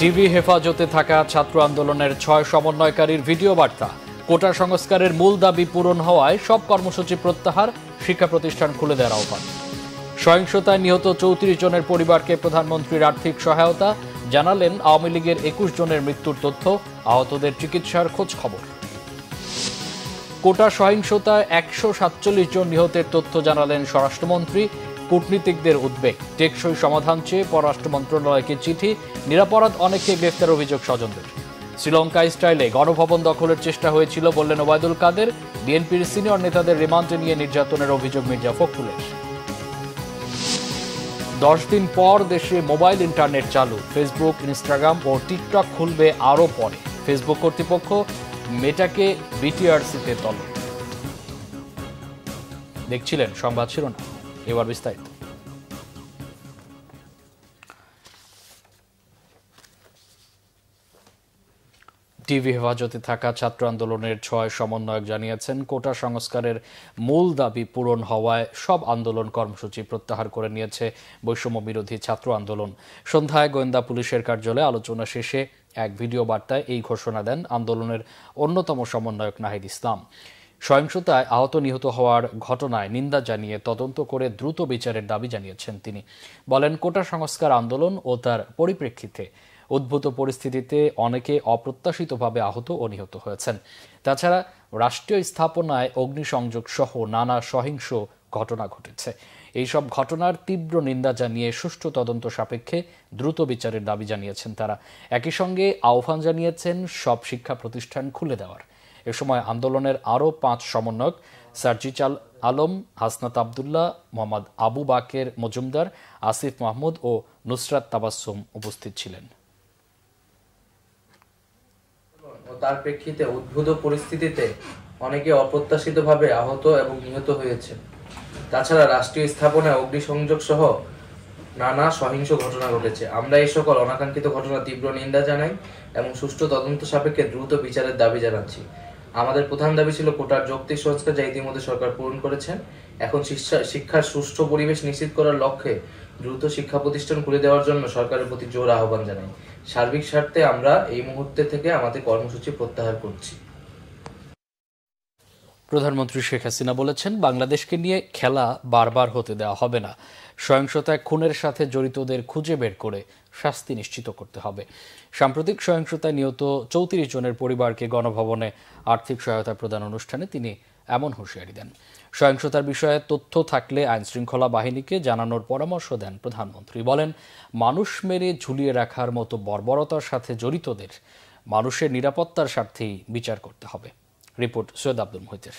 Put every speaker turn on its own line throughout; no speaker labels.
DB হেফাজতে থাকা ছাত্র আন্দোলনের ৬ সমন্বয়কারীর ভিডিও বার্তা। কোটা সংস্কারের মূল দাবি পূরণ হওয়ায় সব কর্মসূচি প্রত্যাহার, শিক্ষা প্রতিষ্ঠান খুলে দেওয়ার আহ্বান। সহিংসতায় নিহত ৩৪ জনের পরিবারকে প্রধানমন্ত্রীর আর্থিক সহায়তা, জানালেন আওয়ামী লীগের ২১ জনের মৃত্যুর তথ্য, আহতদের চিকিৎসার খোঁজ খবর। কোটা সহিংসতায় ১৪৭ জন নিহতের তথ্য জানালেন স্বরাষ্ট্রমন্ত্রী, কূটনীতিকদের উদ্বেগ। টেকসই সমাধান চেয়ে পররাষ্ট্র মন্ত্রণালয়কে চিঠি, নিরাপরাধ অনেকে গ্রেফতার অভিযোগ স্বজনদের। শ্রীলঙ্কা স্টাইলে গণভবন দখলের চেষ্টা হয়েছিল বললেন ওবায়দুল কাদের। বিএনপির সিনিয়র নেতাদের রিমান্ডে নিয়ে নির্যাতনের অভিযোগ মির্জা ফখরুলের। ১০ দিন পর দেশে মোবাইল ইন্টারনেট চালু, ফেসবুক, ইনস্টাগ্রাম ও টিকটক খুলবে আরও পরে। ফেসবুক কর্তৃপক্ষ মেটাকে বিটিআরসিতে তলব। দেখছিলেন সংবাদ শিরোনাম, এবার বিস্তারিত। ডিবি হেফাজতে থাকা ছাত্র আন্দোলনের ৬ সমন্বয়ক জানিয়েছেন, কোটা সংস্কারের মূল দাবি পূরণ হওয়ায় সব আন্দোলন কর্মসূচি প্রত্যাহার করে নিয়েছে বৈষম্য বিরোধী ছাত্র আন্দোলন। সন্ধ্যায় গোয়েন্দা পুলিশের কার্যালয়ে আলোচনা শেষে এক ভিডিও বার্তায় এই ঘোষণা দেন আন্দোলনের অন্যতম সমন্বয়ক নাহিদ ইসলাম। সহিংসতায় আহত নিহত হওয়ার ঘটনায় নিন্দা জানিয়ে তদন্ত করে দ্রুত বিচারের দাবি জানিয়েছেন তিনি। বলেন, কোটা সংস্কার আন্দোলন ও তার পরিপ্রেক্ষিতে উদ্ভূত পরিস্থিতিতে অনেকে অপ্রত্যাশিতভাবে আহত ও নিহত হয়েছেন। তাছাড়া রাষ্ট্রীয় স্থাপনায় অগ্নিসংযোগ সহ নানা সহিংস ঘটনা ঘটেছে। এইসব ঘটনার তীব্র নিন্দা জানিয়ে সুষ্ঠু তদন্ত সাপেক্ষে দ্রুত বিচারের দাবি জানিয়েছেন তারা। একই সঙ্গে আহ্বান জানিয়েছেন সব শিক্ষা প্রতিষ্ঠান খুলে দেওয়ার। এ সময় আন্দোলনের আরও ৫ সমন্বয়ক সার্জিচাল আলম, হাসনাত আবদুল্লাহ, মোহাম্মদ আবু বাকের মজুমদার, আসিফ মাহমুদ ও নুসরাত তাবাসসুম উপস্থিত ছিলেন।
তার প্রেক্ষিতে উদ্ভূত পরিস্থিতিতে অনেকে অপ্রত্যাশিতভাবে আহত এবং নিহত হয়েছে। তাছাড়া রাষ্ট্রীয় স্থাপনায় অগ্নিসংযোগ সহ নানা সহিংস ঘটনা ঘটেছে। আমরা এই সকল অনাকাঙ্ক্ষিত ঘটনার তীব্র নিন্দা জানাই এবং সুষ্ঠু তদন্ত সাপেক্ষে দ্রুত বিচারের দাবি জানাচ্ছি। আমাদের প্রধান দাবি ছিল কোটার যৌক্তিক সংস্কার, যা ইতিমধ্যে সরকার পূরণ করেছেন। এখন শিক্ষার সুষ্ঠু পরিবেশ নিশ্চিত করার লক্ষ্যে দ্রুত শিক্ষা প্রতিষ্ঠান খুলে দেওয়ার জন্য সরকারের প্রতি জোর আহ্বান জানাই। সার্বিক স্বার্থে আমরা এই মুহূর্তে থেকে আমাদের কর্মসূচি প্রত্যাহার করছি।
প্রধানমন্ত্রী শেখ হাসিনা বলেছেন, বাংলাদেশকে নিয়ে খেলা বারবার হতে দেওয়া হবে না। সহিংসতায় খুনের সাথে জড়িতদের খুঁজে বের করে শাস্তি নিশ্চিত করতে হবে। সাম্প্রতিক সহিংসতায় নিহত ৩৪ জনের পরিবারকে গণভবনে আর্থিক সহায়তা প্রদান অনুষ্ঠানে তিনি এমন হুঁশিয়ারি দেন। সহিংসতার বিষয়ে তথ্য থাকলে আইনশৃঙ্খলা বাহিনীকে জানানোর পরামর্শ দেন প্রধানমন্ত্রী। বলেন, মানুষ মেরে ঝুলিয়ে রাখার মতো বর্বরতার সাথে জড়িতদের মানুষের নিরাপত্তার স্বার্থেই বিচার করতে হবে। রিপোর্ট সৈয়দ আব্দুল মুহিতের।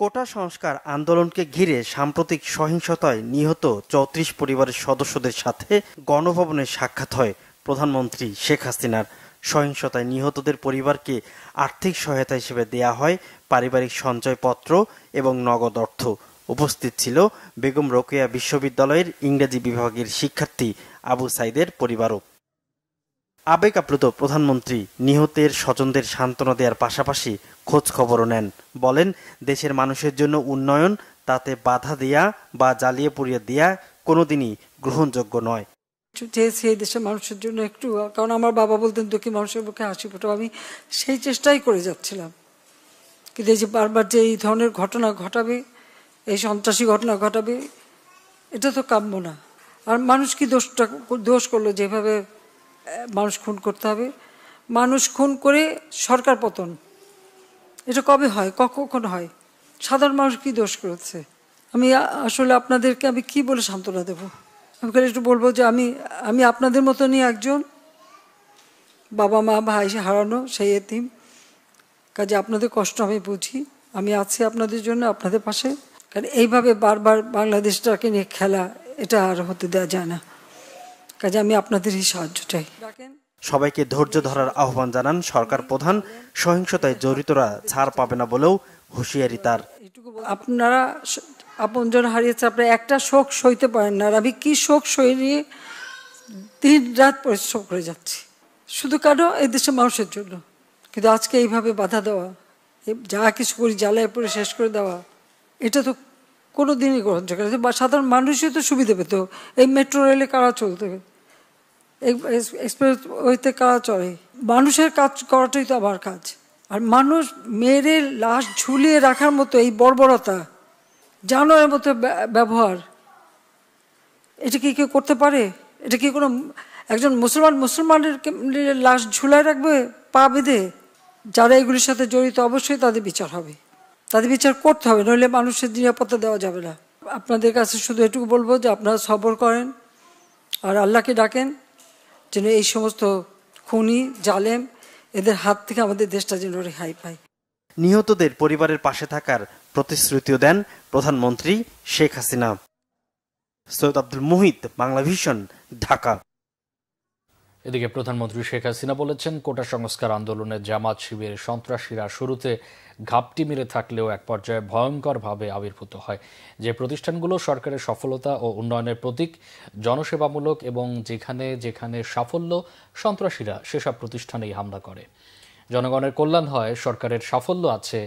কোটা সংস্কার আন্দোলনকে ঘিরে সাম্প্রতিক সহিংসতায় নিহত ৩৪ পরিবারের সদস্যদের সাথে গণভবনে সাক্ষাৎ হয় প্রধানমন্ত্রী শেখ হাসিনার। সহিংসতায় নিহতদের পরিবারকে আর্থিক সহায়তা হিসেবে দেয়া হয় পারিবারিক সঞ্চয়পত্র এবং নগদ অর্থ। উপস্থিত ছিল বেগম রোকেয়া বিশ্ববিদ্যালয়ের ইংরেজি বিভাগের শিক্ষার্থী আবু সাইদের পরিবারও। আবেগ আপ্লুত প্রধানমন্ত্রী নিহতের স্বজনদের সান্ত্বনা দেওয়ার পাশাপাশি খোঁজ খবরও নেন। বলেন, দেশের মানুষের জন্য উন্নয়ন, তাতে বাধা দেয়া বা জ্বালিয়ে পুড়িয়ে দেয়া কোনোদিনই গ্রহণযোগ্য নয়।
চেয়েছি এই দেশের মানুষের জন্য একটু, কারণ আমার বাবা বলতেন দুঃখী মানুষের মুখে হাসি ফোটাও। আমি সেই চেষ্টাই করে যাচ্ছিলাম, কিন্তু এই যে বারবার যে এই ধরনের ঘটনা ঘটাবে, এই সন্ত্রাসী ঘটনা ঘটাবে, এটা তো কাম্য না। আর মানুষ কি দোষ করলো যেভাবে মানুষ খুন করতে হবে? মানুষ খুন করে সরকার পতন, এটা কবে হয়, কখন হয়? সাধারণ মানুষ কি দোষ করেছে? আমি আসলে আপনাদেরকে আমি কি বলে সান্ত্বনা দেব? আমি একটু বলবো যে আমি আপনাদের মতনই একজন, বাবা মা ভাই হারানো সেই এতিম। কাজে আপনাদের কষ্ট আমি বুঝি, আমি আছি আপনাদের জন্য, আপনাদের পাশে। কারণ এইভাবে বারবার বাংলাদেশটাকে নিয়ে খেলা, এটা আর হতে দেওয়া যায় না। কাজে আমি আপনাদেরই সাহায্য চাই।
সবাইকে ধৈর্য ধরার আহ্বান জানান সরকার প্রধান। সহিংসতায় জড়িতরা ছাড় পাবে না বলেও হুঁশিয়ারি তার।
আপনারা আপনজন হারিয়েছে, আপনারা একটা শোক সইতে পারেন না। আর আমি কি শোক সই নিয়ে দিন রাত পরিশ্রম করে যাচ্ছি, শুধু কেন এই দেশের মানুষের জন্য। কিন্তু আজকে এইভাবে বাধা দেওয়া, যা কিছু করি জ্বালায় পরে শেষ করে দেওয়া, এটা তো কোনো দিনই গ্রহণযোগ্য না। সাধারণ মানুষই তো সুবিধা পেত। এই মেট্রো রেলে কারা চলতে, এক্সপ্রেস ওয়েতে কারা চড়ে? মানুষের কাজ করাটাই তো আমার কাজ। আর মানুষ মেরে লাশ ঝুলিয়ে রাখার মতো এই বর্বরতা, জানোয়ারের মতো ব্যবহার, এটা কি কেউ করতে পারে? এটা কি কোনো একজন মুসলমানের লাশ ঝুলায় রাখবে পা বেঁধে? যারা এগুলির সাথে জড়িত অবশ্যই তাদের বিচার হবে, তাদের বিচার করতে হবে, নইলে মানুষের নিরাপত্তা দেওয়া যাবে না। আপনাদের কাছে শুধু এটুকু বলবো যে আপনারা সবর করেন আর আল্লাহকে ডাকেন যেন এই সমস্ত খুনি জালেম এদের হাত থেকে আমাদের দেশটা যেন রেহাই পায়।
নিহতদের পরিবারের পাশে থাকার প্রতিশ্রুতিও দেন প্রধানমন্ত্রী শেখ হাসিনা। সৈয়দ আব্দুল মুহিত, বাংলা ভিশন, ঢাকা।
এদিকে প্রধানমন্ত্রী শেখ হাসিনা বলেছেন, কোটা সংস্কার আন্দোলনের জামাত শিবিরের সন্ত্রাসীরা শুরুতে ঘাপটি মেরে থাকলেও এক পর্যায়ে ভয়ঙ্করভাবে আবির্ভূত হয়। যে প্রতিষ্ঠানগুলো সরকারের সফলতা ও উন্নয়নের প্রতীক, জনসেবামূলক এবং যেখানে যেখানে সাফল্য, সন্ত্রাসীরা সেসব প্রতিষ্ঠানেই হামলা করে। জনগণের কল্যাণ হয়, সরকারের সাফল্য আছে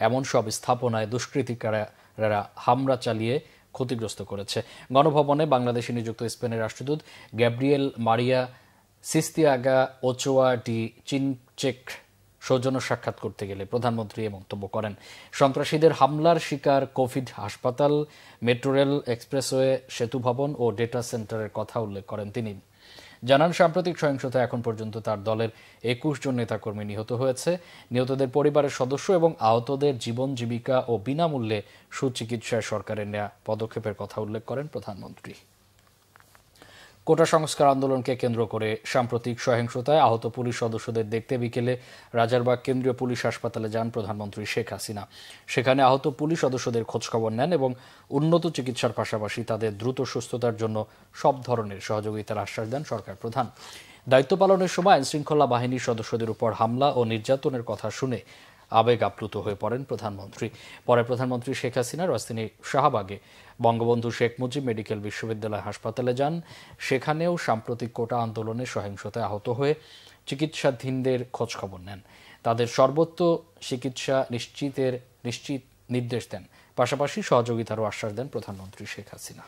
এমন সব স্থাপনায় দুষ্কৃতিকারীরা হামলা চালিয়ে ক্ষতিগ্রস্ত করেছে। গণভবনে বাংলাদেশে নিযুক্ত স্পেনের রাষ্ট্রদূত Gabriel Maria Sistiaga Ochoa de চিনচেক সৌজন্য সাক্ষাৎ করতে গেলে প্রধানমন্ত্রী এ মন্তব্য করেন। সন্ত্রাসীদের হামলার শিকার কোভিড হাসপাতাল, মেট্রো রেল, এক্সপ্রেসওয়ে, সেতু ভবন ও ডেটা সেন্টারের কথা উল্লেখ করেন তিনি। জানান, সাম্প্রতিক সহিংসতায় এখন পর্যন্ত তার দলের 21 জন নেতাকর্মী নিহত হয়েছে। নিহতদের পরিবারের সদস্য এবং আহতদের জীবন জীবিকা ও বিনামূল্যে সুচিকিৎসায় সরকারের নেওয়া পদক্ষেপের কথা উল্লেখ করেন প্রধানমন্ত্রী। কোটা সংস্কার আন্দোলনকে কেন্দ্র করে সাম্প্রতিক সহিংসতায় আহত পুলিশ সদস্যদের দেখতে বিকেলে রাজারবাগ কেন্দ্রীয় পুলিশ হাসপাতালে যান প্রধানমন্ত্রী শেখ হাসিনা। সেখানে আহত পুলিশ সদস্যদের খোঁজখবর নেন এবং উন্নত চিকিৎসার পাশাপাশি তাদের দ্রুত সুস্থতার জন্য সব ধরনের সহযোগিতার আশ্বাস দেন সরকার প্রধান। দায়িত্ব পালনের সময় আইনশৃঙ্খলা বাহিনীর সদস্যদের উপর হামলা ও নির্যাতনের কথা শুনে আবেগ আপ্লুত হয়ে পড়েন প্রধানমন্ত্রী। পরে প্রধানমন্ত্রী শেখ হাসিনা রাজধানী শাহবাগে বঙ্গবন্ধু শেখ মুজিব মেডিকেল বিশ্ববিদ্যালয় হাসপাতালে যান। সেখানেও সাম্প্রতিক কোটা আন্দোলনে সহিংসতায় আহত হয়ে চিকিৎসাধীনদের খোঁজখবর নেন, তাদের সর্বোচ্চ চিকিৎসা নিশ্চিত নির্দেশ দেন, পাশাপাশি সহযোগিতারও আশ্বাস দেন প্রধানমন্ত্রী শেখ হাসিনা।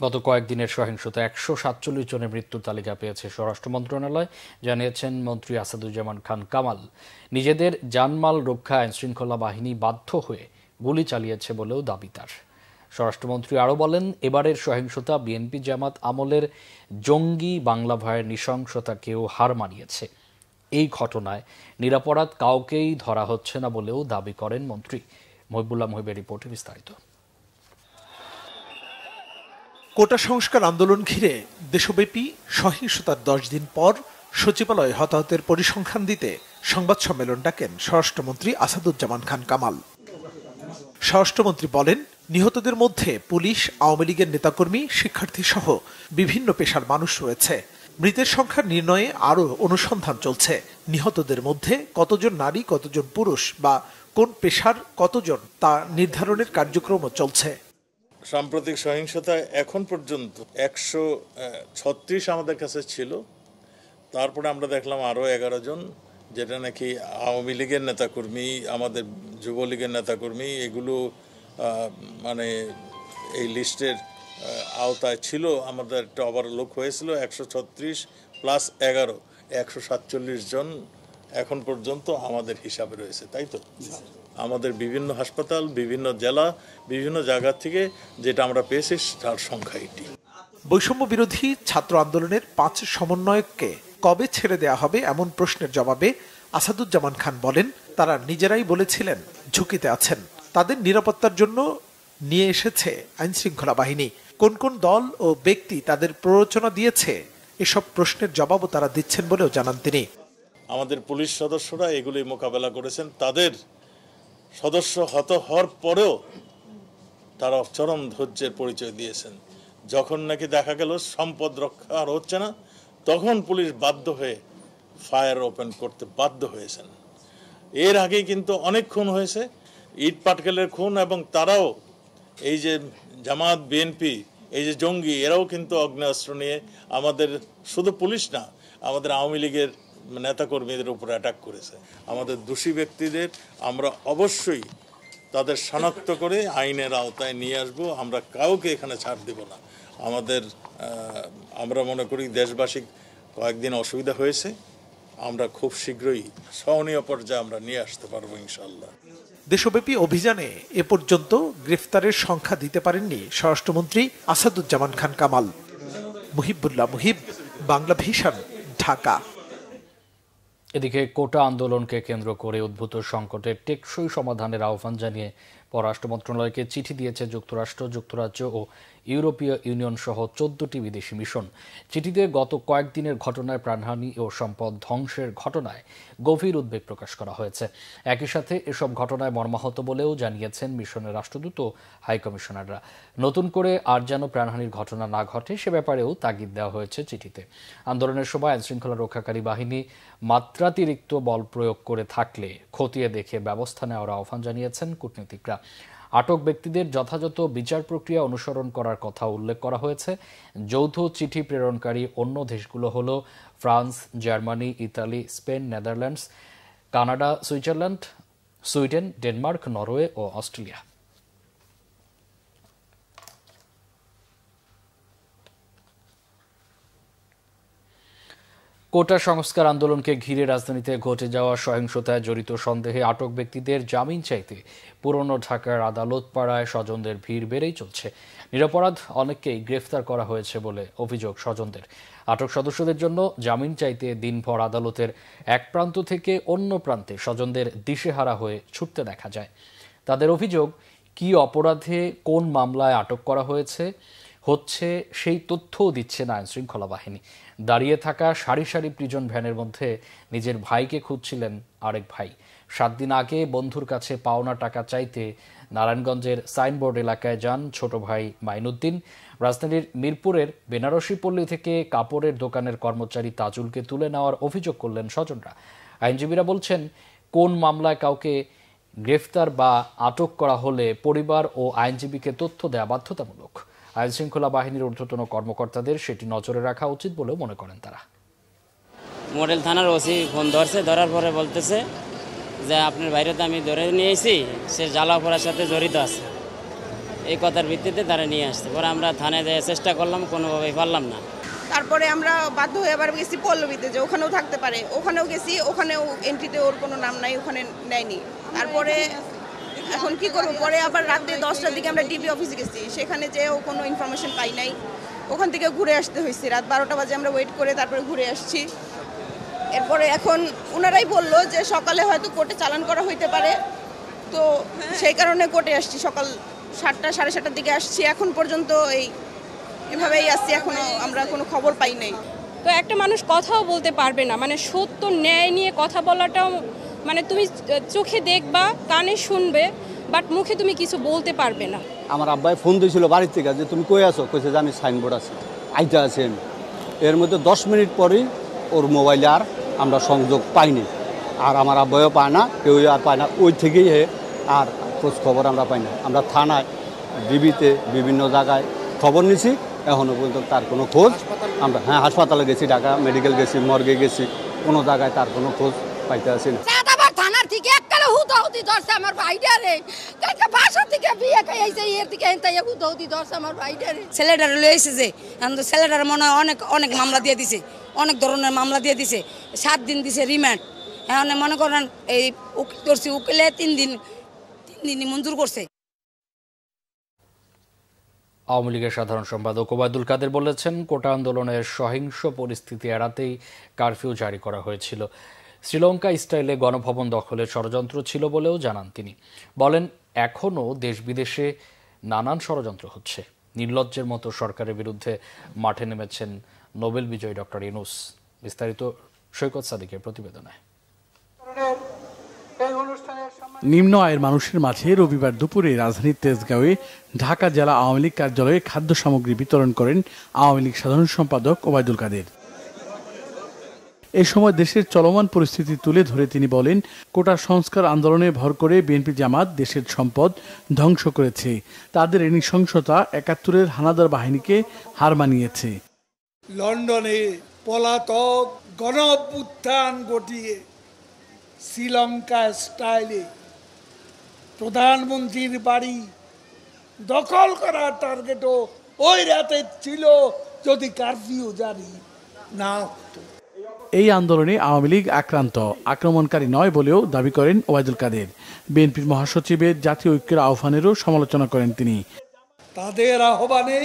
গত কয়েকদিনের সহিংসতায় 147 জনের মৃত্যুর তালিকা পেয়েছে স্বরাষ্ট্র মন্ত্রণালয়, জানিয়েছেন মন্ত্রী আসাদুজ্জামান খান কামাল। নিজেদের জানমাল রক্ষা আইনশৃঙ্খলা বাহিনী বাধ্য হয়ে গুলি চালিয়েছে বলেও দাবি তার। স্বরাষ্ট্রমন্ত্রী আরও বলেন, এবারের সহিংসতা বিএনপি জামাত আমলের জঙ্গি বাংলা ভয়ের নৃশংসতাকেও হার মানিয়েছে। এই ঘটনায় নিরাপরাধ কাউকেই ধরা হচ্ছে না বলেও দাবি করেন মন্ত্রী। মহিবুল্লাহ মহিবের রিপোর্টে বিস্তারিত।
কোটা সংস্কার আন্দোলন ঘিরে দেশব্যাপী সহিংসতার 10 দিন পর সচিবালয়ে হতাহতের পরিসংখ্যান দিতে সংবাদ সম্মেলন ডাকেন স্বরাষ্ট্রমন্ত্রী আসাদুজ্জামান খান কামাল। স্বরাষ্ট্রমন্ত্রী বলেন, নিহতদের মধ্যে পুলিশ, আওয়ামী লীগের নেতাকর্মী, শিক্ষার্থী সহ বিভিন্ন পেশার মানুষ রয়েছে। মৃতের সংখ্যা নির্ণয়ে আরও অনুসন্ধান চলছে। নিহতদের মধ্যে কতজন নারী, কতজন পুরুষ বা কোন পেশার কতজন তা নির্ধারণের কার্যক্রমও চলছে।
সাম্প্রতিক সহিংসতায় এখন পর্যন্ত 136 আমাদের কাছে ছিল। তারপরে আমরা দেখলাম আরও 11 জন, যেটা নাকি আওয়ামী লীগের নেতাকর্মী, আমাদের যুবলীগের নেতাকর্মী, এগুলো মানে এই লিস্টের আওতায় ছিল। আমাদের একটা ওভারলোক হয়েছিল 136 প্লাস 11, 147 জন এখন পর্যন্ত আমাদের হিসাবে রয়েছে, তাই তো? আমাদের বিভিন্ন হাসপাতাল, বিভিন্ন জেলা, বিভিন্ন জায়গা থেকে যেটা আমরা পেয়েছি তার সংখ্যা এটি।
বৈষম্য বিরোধী ছাত্র আন্দোলনের 5 সমন্বয়ককে কবে ছেড়ে দেয়া হবে এমন প্রশ্নের জবাবে আসাদুজ্জামান খান বলেন, তারা নিজেরাই বলেছিলেন ঝুঁকিতে আছেন, তাদের নিরাপত্তার জন্য নিয়ে এসেছে আইনশৃঙ্খলা বাহিনী। কোন কোন দল ও ব্যক্তি তাদের প্ররোচনা দিয়েছে এসব প্রশ্নের জবাবও তারা দিচ্ছেন বলেও জানান তিনি।
আমাদের পুলিশ সদস্যরা এগুলি মোকাবেলা করেছেন, তাদের সদস্য হওয়ার পরেও তারা চরম ধৈর্যের পরিচয় দিয়েছেন। যখন নাকি দেখা গেল সম্পদ রক্ষা আর হচ্ছে না, তখন পুলিশ বাধ্য হয়ে ফায়ার ওপেন করতে বাধ্য হয়েছেন। এর আগে কিন্তু অনেক খুন হয়েছে, ইট পাটকেলের খুন, এবং তারাও এই যে জামাত, বিএনপি, এই যে জঙ্গি, এরাও কিন্তু আগ্নেয়াস্ত্র নিয়ে আমাদের শুধু পুলিশ না, আমাদের আওয়ামী লীগের নেতাকর্মীদের উপর অ্যাটাক করেছে। আমাদের দোষী ব্যক্তিদের আমরা অবশ্যই তাদের শনাক্ত করে আইনের আওতায় নিয়ে আসব। আমরা কাউকে এখানে ছাড় দেব না। আমরা মনে করি দেশবাসী কয়েকদিন অসুবিধা হয়েছে, আমরা খুব শীঘ্রই সহনীয় পর্যায়ে আমরা নিয়ে আসতে পারবো ইনশাআল্লাহ।
দেশব্যাপী অভিযানে এ পর্যন্ত গ্রেফতারের সংখ্যা দিতে পারেননি স্বরাষ্ট্রমন্ত্রী আসাদুজ্জামান খান কামাল। মুহিবুল্লাহ মুহিব, বাংলা ভিশন, ঢাকা।
এদিকে কোটা আন্দোলনকে কেন্দ্র করে উদ্ভূত সংকটের টেকসই সমাধানের আহ্বান জানিয়ে পররাষ্ট্র মন্ত্রণালয়কে চিঠি দিয়েছে যুক্তরাষ্ট্র, যুক্তরাজ্য ও ইউরোপীয় ইউনিয়ন সহ 14টি বিদেশি মিশন। চিঠিতে গত কয়েকদিনের ঘটনায় প্রাণহানি ও সম্পদ ধ্বংসের ঘটনায় গভীর উদ্বেগ প্রকাশ করা হয়েছে। একই সাথে এসব ঘটনায় মর্মাহত বলেও জানিয়েছেন মিশনের রাষ্ট্রদূত ও হাইকমিশনাররা। নতুন করে আর যেন প্রাণহানির ঘটনা না ঘটে সে ব্যাপারেও তাগিদ দেওয়া হয়েছে চিঠিতে। আন্দোলনের সময় আইনশৃঙ্খলা রক্ষাকারী বাহিনী মাত্রাতিরিক্ত বল প্রয়োগ করে থাকলে খতিয়ে দেখে ব্যবস্থা নেওয়ার আহ্বান জানিয়েছেন কূটনীতিকরা। আটক ব্যক্তিদের যথাযথ বিচার প্রক্রিয়া অনুসরণ করার কথা উল্লেখ করা হয়েছে। যৌথ চিঠি প্রেরণকারী অন্য দেশগুলো হল France, Germany, Italy, Spain, Netherlands, Canada, Switzerland, Sweden, Denmark, Norway ও অস্ট্রেলিয়া। কোটা সংস্কার আন্দোলনকে ঘিরে রাজধানীতে ঘটে যাওয়া সহিংসতায় জড়িত সন্দেহে আটক ব্যক্তিদের জামিন চাইতে পুরনো ঢাকার আদালত পাড়ায় স্বজনদের ভিড় বেড়েই চলছে। নিরপরাধ অনেককেই গ্রেফতার করা হয়েছে বলে অভিযোগ স্বজনদের। আটক সদস্যদের জন্য জামিন চাইতে দিনভর আদালতের এক প্রান্ত থেকে অন্য প্রান্তে স্বজনদের দিশেহারা হয়ে ছুটতে দেখা যায়। তাদের অভিযোগ, কি অপরাধে কোন মামলায় আটক করা হচ্ছে সেই তথ্যও দিচ্ছে না আইনশৃঙ্খলা বাহিনী। দাঁড়িয়ে থাকা সারি সারি প্রিজন ভ্যানের মধ্যে নিজের ভাইকে খুঁজছিলেন আরেক ভাই। 7 দিন আগে বন্ধুর কাছে পাওনা টাকা চাইতে নারায়ণগঞ্জের সাইনবোর্ড এলাকায় যান ছোট ভাই মাইনুদ্দিন। রাজধানীর মিরপুরের বেনারসি পল্লী থেকে কাপড়ের দোকানের কর্মচারী তাজুলকে তুলে নেওয়ার অভিযোগ করলেন স্বজনরা। আইনজীবীরা বলছেন, কোন মামলায় কাউকে গ্রেফতার বা আটক করা হলে পরিবার ও আইনজীবীকে তথ্য দেওয়া বাধ্যতামূলক। আইনশৃঙ্খলা বাহিনীর ঊর্ধ্বতন কর্মকর্তাদের সেটি নজরে রাখা উচিত বলেও মনে করেন তারা।
মডেল থানার ওসি ফোন ধরার পরে বলতেছে যে আপনার বাইরে তো আমি ধরে নিয়ে এসেছি, সে জ্বালা পোড়ার সাথে জড়িত আছে। এই কথার ভিত্তিতে তারা নিয়ে আসছে। পরে আমরা থানায় যেয়ে চেষ্টা করলাম, কোনোভাবেই পারলাম না।
তারপরে আমরা বাধ্য হয়ে আবার গেছি পল্লবীতে, যে ওখানেও থাকতে পারে, ওখানেও গেছি, ওখানেও এন্ট্রিতে ওর কোনো নাম নাই, ওখানে নেয়নি। তারপরে এখন কি করবো, পরে আবার রাতে 10টার দিকে আমরা ডিবি অফিসে গেছি, সেখানে যেও কোনো ইনফরমেশন পাই নাই। ওখান থেকে ঘুরে আসতে হয়েছে, রাত 12টা বাজে আমরা ওয়েট করে তারপরে ঘুরে আসছি। এরপরে এখন ওনারাই বললো যে সকালে হয়তো কোর্টে চালান করা হইতে পারে, তো সেই কারণে কোর্টে আসছি। সকাল 7টা সাড়ে 7টার দিকে আসছি, এখন পর্যন্ত এভাবেই আসছি, এখনো আমরা কোনো খবর পাই নাই।
তো একটা মানুষ কথাও বলতে পারবে না, মানে সত্য ন্যায় নিয়ে কথা বলাটাও, মানে তুমি চোখে দেখবা, কানে শুনবে, বাট মুখে তুমি কিছু বলতে পারবে না।
আমার আব্বাই ফোন দিয়েছিল বাড়ির থেকে যে তুমি কই আছো, কইছে যে আমি সাইনবোর্ড আছি, আইতে আছেন। এর মধ্যে 10 মিনিট পরেই ওর মোবাইলে আর আমরা সংযোগ পাইনি, আর আমার আব্বাইও পায় না, কেউ আর পায় না। ওই থেকেই আর খোঁজ খবর আমরা পাই না। আমরা থানায়, ডিবিতে, বিভিন্ন জায়গায় খবর নিছি, এখনও পর্যন্ত তার কোনো খোঁজ আমরা, হাসপাতালে গেছি, ঢাকা মেডিকেল গেছি, মর্গে গেছি, কোনো জায়গায় তার কোনো খোঁজ পাইতে আসি না।
থানার থেকে এককালে হুদাহুদি ধরছে আমার ভাইটারে, বাসা থেকে বিয়ে খাইছে, এর থেকে হুদাহুদি ধরছে আমার ভাইটারে। ছেলেটারে লইছে যে ছেলেটার মনে হয় অনেক মামলা দিয়ে দিছে, অনেক ধরনের মামলা দিয়ে দিছে। 7 দিন দিছে রিমান্ড। এখন মনে করেন এই ধরছি উকিলে 3 দিনই মঞ্জুর করছে।
আওয়ামী লীগের সাধারণ সম্পাদক ওবায়দুল কাদের বলেছেন, কোটা আন্দোলনের সহিংস পরিস্থিতি এড়াতেই কারফিউ জারি করা হয়েছিল। শ্রীলঙ্কা স্টাইলে গণভবন দখলের ষড়যন্ত্র ছিল বলেও জানান তিনি। বলেন, এখনও দেশ বিদেশে নানান ষড়যন্ত্র হচ্ছে। নির্লজ্জের মতো সরকারের বিরুদ্ধে মাঠে নেমেছেন নোবেল বিজয়ী ডক্টর ইউনূস। বিস্তারিত সৈকত সাদিকের প্রতিবেদনে।
নিম্ন আয়ের মানুষের মাঝে রবিবার দুপুরে রাজধানীর তেজগাঁওয়ে ঢাকা জেলা আওয়ামী লীগ কার্যালয়ে খাদ্য সামগ্রী বিতরণ করেন আওয়ামী লীগ সাধারণ সম্পাদক ওবায়দুল কাদের। এ সময় দেশের চলমান পরিস্থিতি তুলে ধরে তিনি বলেন, কোটা সংস্কার আন্দোলনে ভর করে বিএনপি জামাত দেশের সম্পদ ধ্বংস করেছে। তাদের এই নৃশংসতা ৭১-এর হানাদার বাহিনীকে হার মানিয়েছে।
লন্ডনে পলাতক গণ অভ্যুত্থান ঘটিয়ে শ্রীলঙ্কা স্টাইলে প্রধানমন্ত্রীর বাড়ি দখল করার টার্গেটও ওই রাতে ছিল যদি কারফিউ জারি না হতো।
এই আন্দোলনে আওয়ামী লীগ আক্রান্ত, আক্রমণকারী নয় বলেও দাবি করেন ওবায়দুল কাদের। বিএনপির মহাসচিবের জাতীয় ঐক্যের আহ্বানেরও সমালোচনা করেন তিনি।
তাদের আহ্বানে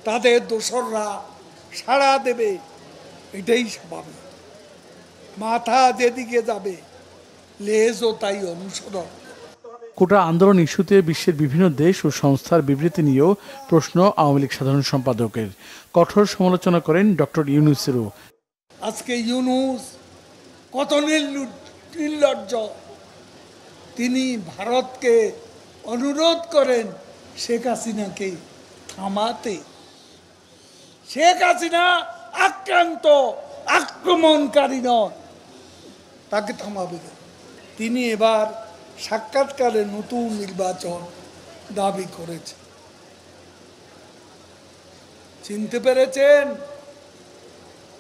তাদের দোসররা সাড়া দেবে, এটাই স্বাভাবিক। মাথা যেদিকে যাবে লেজও তাই অনুসরণ।
কোটা আন্দোলন ইস্যুতে বিশ্বের বিভিন্ন দেশ ও সংস্থার বিবৃতি নিয়েও প্রশ্ন আওয়ামী লীগ সাধারণ সম্পাদকের। কঠোর সমালোচনা করেন ডক্টর ইউনূসেরও।
আজকে ইউনূস কত নির্লজ্জ, তিনি ভারতকে অনুরোধ করেন শেখ হাসিনাকে থামাতে। শেখ হাসিনা আক্রান্ত, আক্রমণকারী নয়, তাকে থামাবে। তিনি এবার সাক্ষাৎকারে নতুন নির্বাচন দাবি করেছে। চিনতে পেরেছেন?